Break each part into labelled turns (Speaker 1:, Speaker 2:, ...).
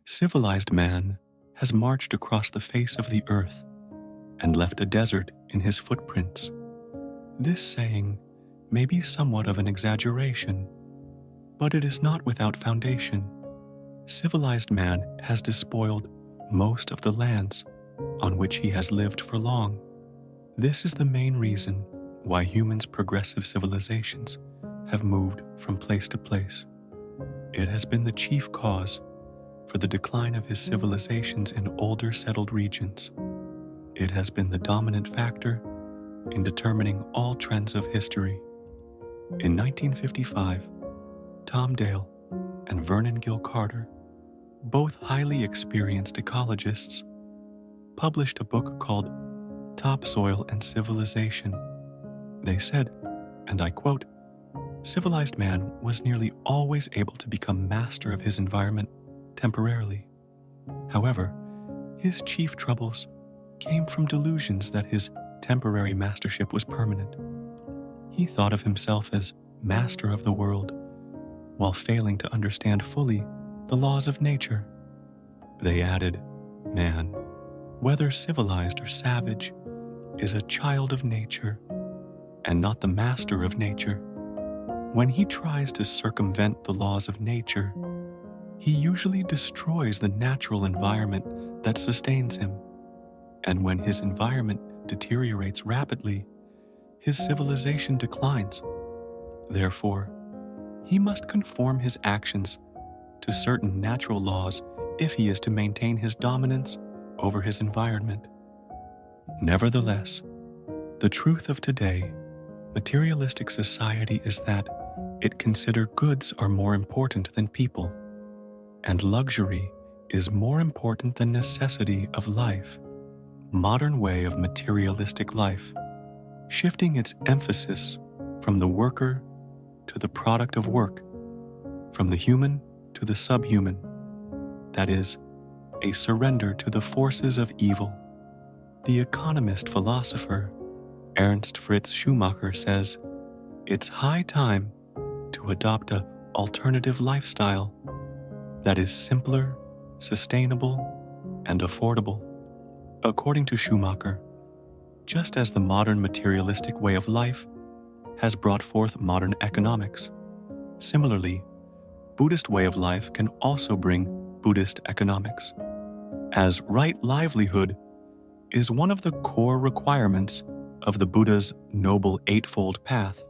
Speaker 1: Civilized man has marched across the face of the earth and left a desert in his footprints. This saying may be somewhat of an exaggeration, but it is not without foundation. Civilized man has despoiled most of the lands on which he has lived for long. This is the main reason why humans' progressive civilizations have moved from place to place. It has been the chief cause for the decline of his civilizations in older settled regions. It has been the dominant factor in determining all trends of history. In 1955, Tom Dale and Vernon Gill Carter, both highly experienced ecologists, published a book called Topsoil and Civilization. They said, and I quote, "Civilized man was nearly always able to become master of his environment temporarily. However, his chief troubles came from delusions that his temporary mastership was permanent. He thought of himself as master of the world, while failing to understand fully the laws of nature." They added, "Man, whether civilized or savage, is a child of nature and not the master of nature. When he tries to circumvent the laws of nature, he usually destroys the natural environment that sustains him. And when his environment deteriorates rapidly, his civilization declines. Therefore, he must conform his actions to certain natural laws if he is to maintain his dominance over his environment." Nevertheless, the truth of today, materialistic society, is that it considers goods are more important than people, and luxury is more important than necessity of life. Modern way of materialistic life, shifting its emphasis from the worker to the product of work, from the human to the subhuman, that is, a surrender to the forces of evil. The economist philosopher Ernst Fritz Schumacher says, "It's high time to adopt an alternative lifestyle that is simpler, sustainable, and affordable." According to Schumacher, just as the modern materialistic way of life has brought forth modern economics, similarly, Buddhist way of life can also bring Buddhist economics, as right livelihood is one of the core requirements of the Buddha's Noble Eightfold Path.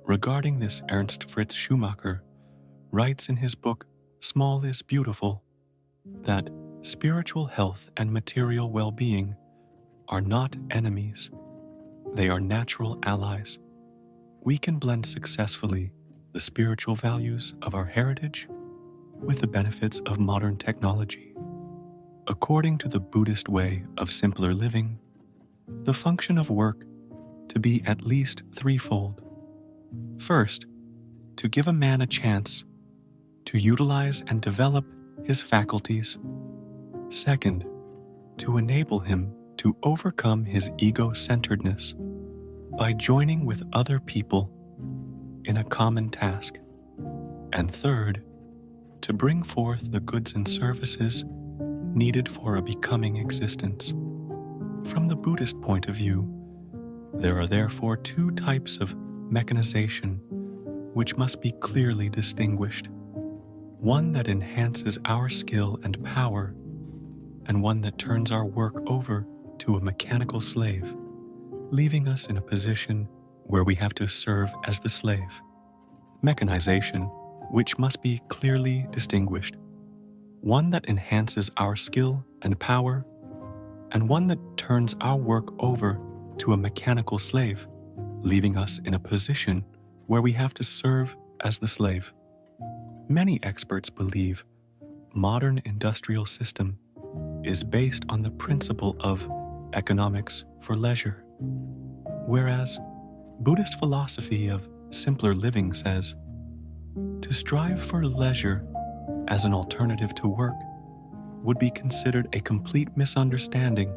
Speaker 1: Regarding this, Ernst Fritz Schumacher writes in his book Small is Beautiful that spiritual health and material well-being are not enemies. They are natural allies. We can blend successfully the spiritual values of our heritage with the benefits of modern technology. According to the Buddhist way of simpler living, the function of work to be at least threefold. First, to give a man a chance to utilize and develop his faculties. Second, to enable him to overcome his ego-centeredness by joining with other people in a common task. And third, to bring forth the goods and services needed for a becoming existence. From the Buddhist point of view, there are therefore two types of mechanization which must be clearly distinguished. One that enhances our skill and power, and one that turns our work over to a mechanical slave, leaving us in a position where we have to serve as the slave. Mechanization, which must be clearly distinguished. One that enhances our skill and power, and one that turns our work over to a mechanical slave, leaving us in a position where we have to serve as the slave. Many experts believe modern industrial system is based on the principle of economics for leisure, whereas Buddhist philosophy of simpler living says to strive for leisure as an alternative to work would be considered a complete misunderstanding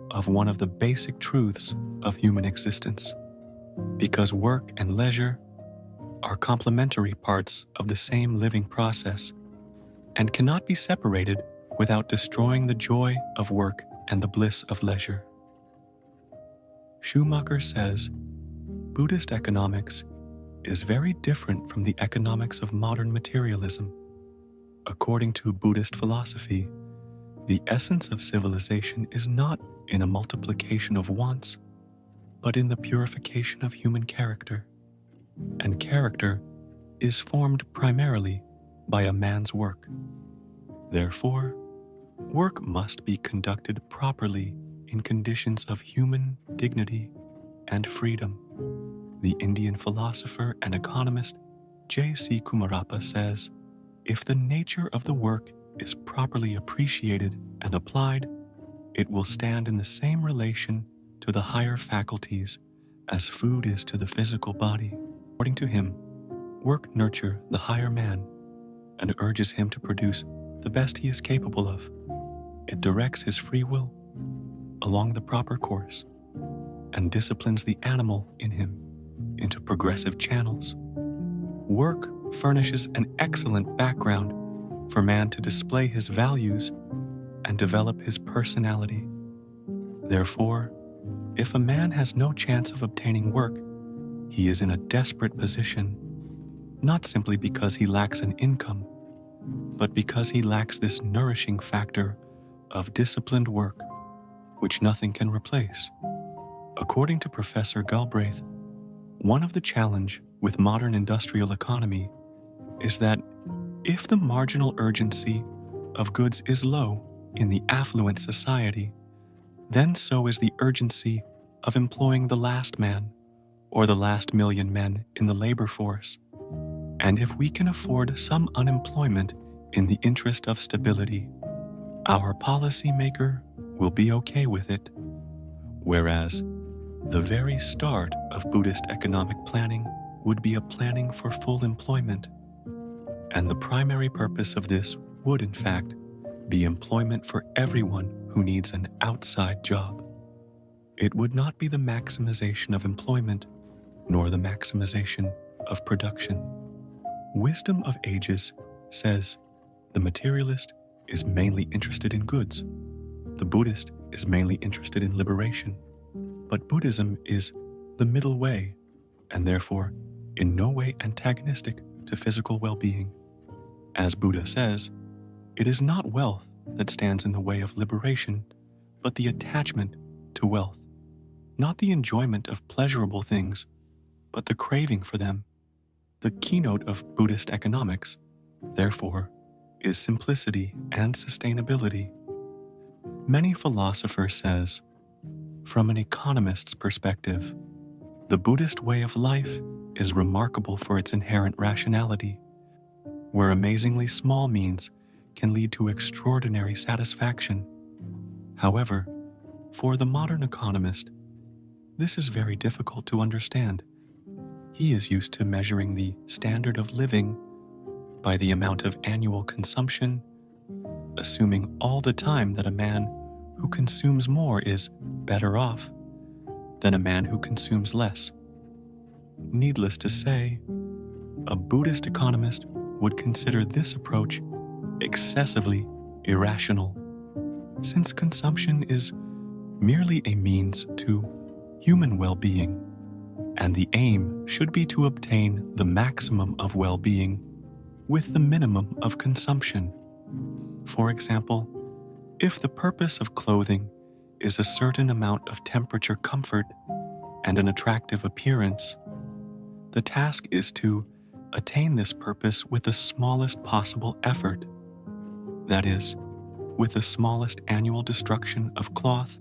Speaker 1: of one of the basic truths of human existence, because work and leisure are complementary parts of the same living process, and cannot be separated without destroying the joy of work and the bliss of leisure. Schumacher says, Buddhist economics is very different from the economics of modern materialism. According to Buddhist philosophy, the essence of civilization is not in a multiplication of wants, but in the purification of human character. And character is formed primarily by a man's work. Therefore, work must be conducted properly in conditions of human dignity and freedom. The Indian philosopher and economist J.C. Kumarappa says, if the nature of the work is properly appreciated and applied, it will stand in the same relation to the higher faculties as food is to the physical body. According to him, work nurtures the higher man and urges him to produce the best he is capable of. It directs his free will along the proper course and disciplines the animal in him into progressive channels. Work furnishes an excellent background for man to display his values and develop his personality. Therefore, if a man has no chance of obtaining work, he is in a desperate position, not simply because he lacks an income, but because he lacks this nourishing factor of disciplined work, which nothing can replace. According to Professor Galbraith, one of the challenges with modern industrial economy is that if the marginal urgency of goods is low in the affluent society, then so is the urgency of employing the last man or the last million men in the labor force. And if we can afford some unemployment in the interest of stability, our policymaker will be okay with it. Whereas the very start of Buddhist economic planning would be a planning for full employment. And the primary purpose of this would, in fact, be employment for everyone who needs an outside job. It would not be the maximization of employment, nor the maximization of production. Wisdom of Ages says the materialist is mainly interested in goods. The Buddhist is mainly interested in liberation. But Buddhism is the middle way, and therefore in no way antagonistic to physical well-being. As Buddha says, it is not wealth that stands in the way of liberation, but the attachment to wealth. Not the enjoyment of pleasurable things, but the craving for them. The keynote of Buddhist economics, therefore, is simplicity and sustainability. Many philosophers says, from an economist's perspective, the Buddhist way of life is remarkable for its inherent rationality, where amazingly small means can lead to extraordinary satisfaction. However, for the modern economist, this is very difficult to understand. He is used to measuring the standard of living by the amount of annual consumption, assuming all the time that a man who consumes more is better off than a man who consumes less. Needless to say, a Buddhist economist would consider this approach excessively irrational, since consumption is merely a means to human well-being, and the aim should be to obtain the maximum of well-being with the minimum of consumption. For example, if the purpose of clothing is a certain amount of temperature comfort and an attractive appearance, the task is to attain this purpose with the smallest possible effort. That is, with the smallest annual destruction of cloth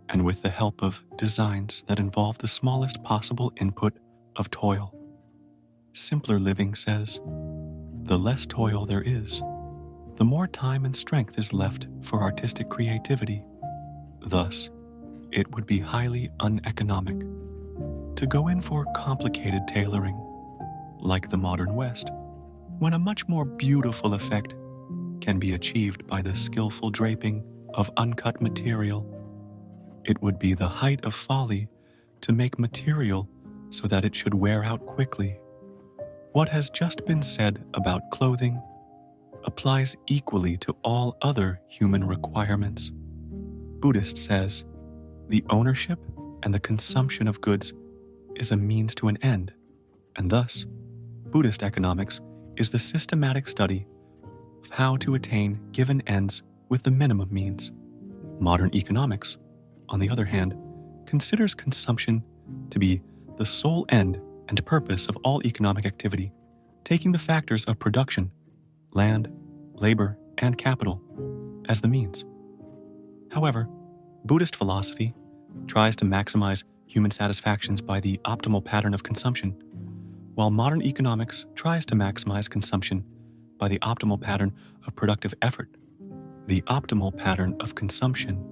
Speaker 1: and with the help of designs that involve the smallest possible input of toil. Simpler living says, the less toil there is, the more time and strength is left for artistic creativity. Thus, it would be highly uneconomic to go in for complicated tailoring, like the modern West, when a much more beautiful effect can be achieved by the skillful draping of uncut material. It would be the height of folly to make material so that it should wear out quickly. What has just been said about clothing applies equally to all other human requirements. Buddhist says, the ownership and the consumption of goods is a means to an end, and thus, Buddhist economics is the systematic study of how to attain given ends with the minimum means. Modern economics, on the other hand, considers consumption to be the sole end and purpose of all economic activity, taking the factors of production, land, labor, and capital as the means. However, Buddhist philosophy tries to maximize human satisfactions by the optimal pattern of consumption, while modern economics tries to maximize consumption by the optimal pattern of productive effort. The optimal pattern of consumption,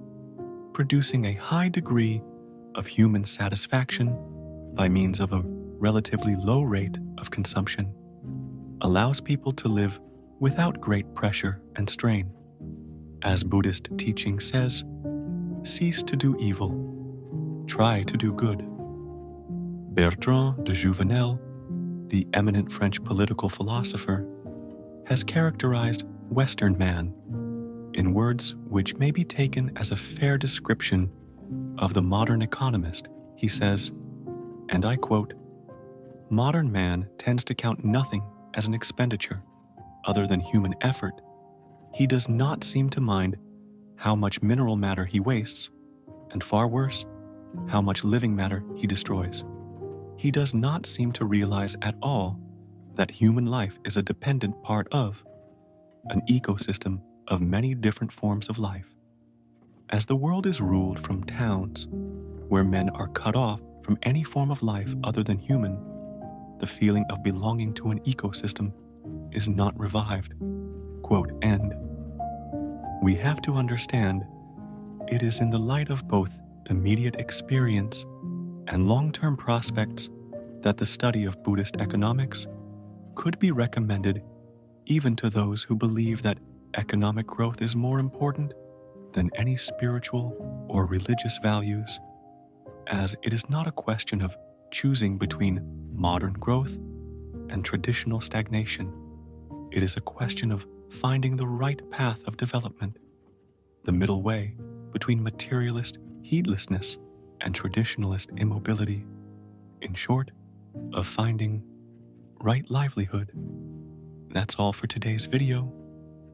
Speaker 1: producing a high degree of human satisfaction by means of a relatively low rate of consumption, allows people to live without great pressure and strain. As Buddhist teaching says, cease to do evil, try to do good. Bertrand de Jouvenel, the eminent French political philosopher, has characterized Western man in words which may be taken as a fair description of the modern economist. He says, and I quote, "Modern man tends to count nothing as an expenditure other than human effort. He does not seem to mind how much mineral matter he wastes, and far worse, how much living matter he destroys. He does not seem to realize at all that human life is a dependent part of an ecosystem of many different forms of life. As the world is ruled from towns, where men are cut off from any form of life other than human, the feeling of belonging to an ecosystem is not revived." Quote end. We have to understand it is in the light of both immediate experience and long-term prospects that the study of Buddhist economics could be recommended even to those who believe that economic growth is more important than any spiritual or religious values, as it is not a question of choosing between modern growth and traditional stagnation. It is a question of finding the right path of development, the middle way between materialist heedlessness and traditionalist immobility. In short, of finding right livelihood. That's all for today's video.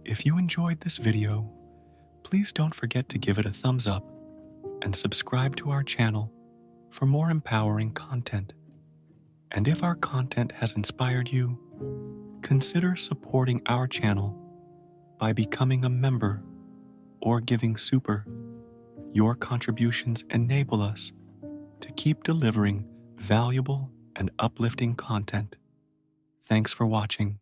Speaker 1: If you enjoyed this video, please don't forget to give it a thumbs up and subscribe to our channel for more empowering content. And if our content has inspired you, consider supporting our channel by becoming a member or giving super. Your contributions enable us to keep delivering valuable and uplifting content. Thanks for watching.